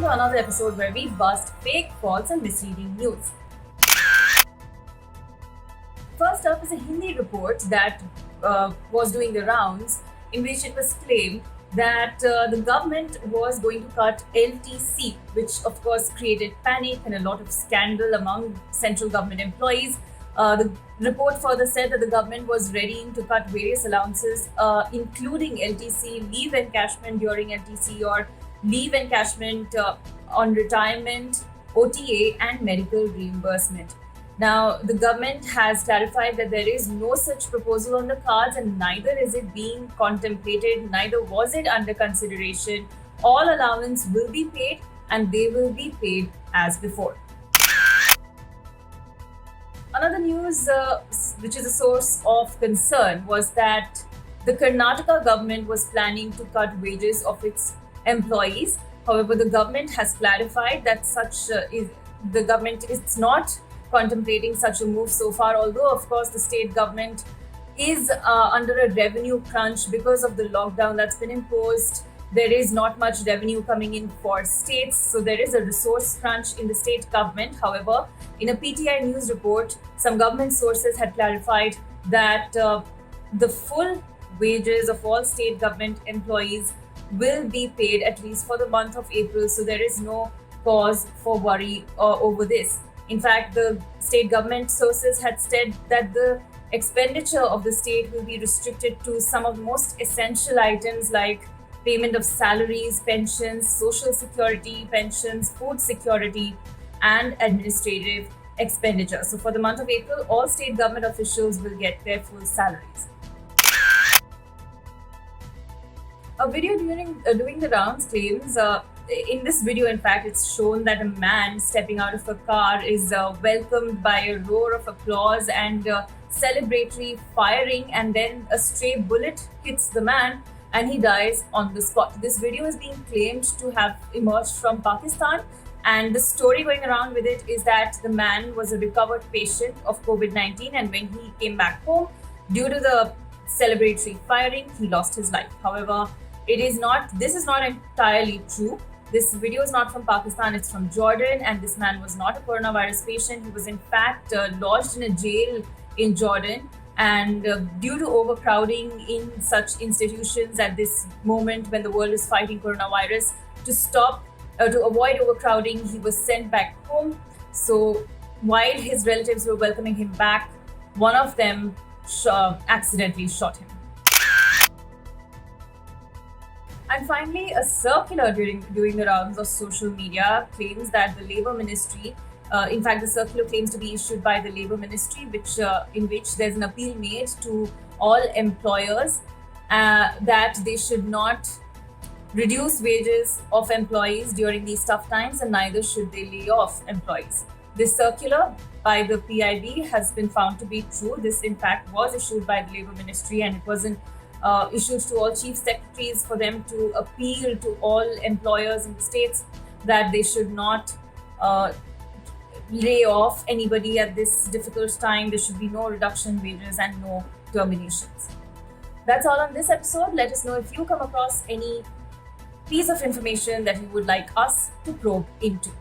to another episode where we bust fake, false, and misleading news. First up is a Hindi report that was doing the rounds, in which it was claimed that the government was going to cut LTC, which of course created panic and a lot of scandal among central government employees. The report further said that the government was readying to cut various allowances, including LTC, leave encashment during LTC, or leave encashment on retirement, OTA, and medical reimbursement. Now, the government has clarified that there is no such proposal on the cards, and neither is it being contemplated, neither was it under consideration. All allowance will be paid, and they will be paid as before. Another news which is a source of concern was that the Karnataka government was planning to cut wages of its employees. However, the government has clarified that the government is not contemplating such a move so far, although of course the state government is under a revenue crunch because of the lockdown that's been imposed. There is not much revenue coming in for states, so there is a resource crunch in the state government. However, in a PTI news report, some government sources had clarified that the full wages of all state government employees will be paid at least for the month of April, so there is no cause for worry over this. In fact, the state government sources had said that the expenditure of the state will be restricted to some of the most essential items like payment of salaries, pensions, social security, pensions, food security, and administrative expenditure. So for the month of April, all state government officials will get their full salaries. A video doing the rounds claims, in this video, in fact, it's shown that a man stepping out of a car is welcomed by a roar of applause and celebratory firing, and then a stray bullet hits the man and he dies on the spot. This video is being claimed to have emerged from Pakistan, and the story going around with it is that the man was a recovered patient of COVID-19, and when he came back home, due to the celebratory firing, he lost his life. However, this is not entirely true. This video is not from Pakistan, it's from Jordan, and this man was not a coronavirus patient. He was in fact lodged in a jail in Jordan, and due to overcrowding in such institutions at this moment when the world is fighting coronavirus, to avoid overcrowding, he was sent back home. So while his relatives were welcoming him back, one of them accidentally shot him. And finally, a circular doing the rounds of social media claims that the Labour Ministry, in fact, the circular claims to be issued by the Labour Ministry, in which there's an appeal made to all employers that they should not reduce wages of employees during these tough times, and neither should they lay off employees. This circular by the PIB has been found to be true. This, in fact, was issued by the Labour Ministry, and it wasn't issued to all chief secretaries for them to appeal to all employers in the states that they should not lay off anybody at this difficult time. There should be no reduction in wages and no terminations. That's all on this episode. Let us know if you come across any piece of information that you would like us to probe into.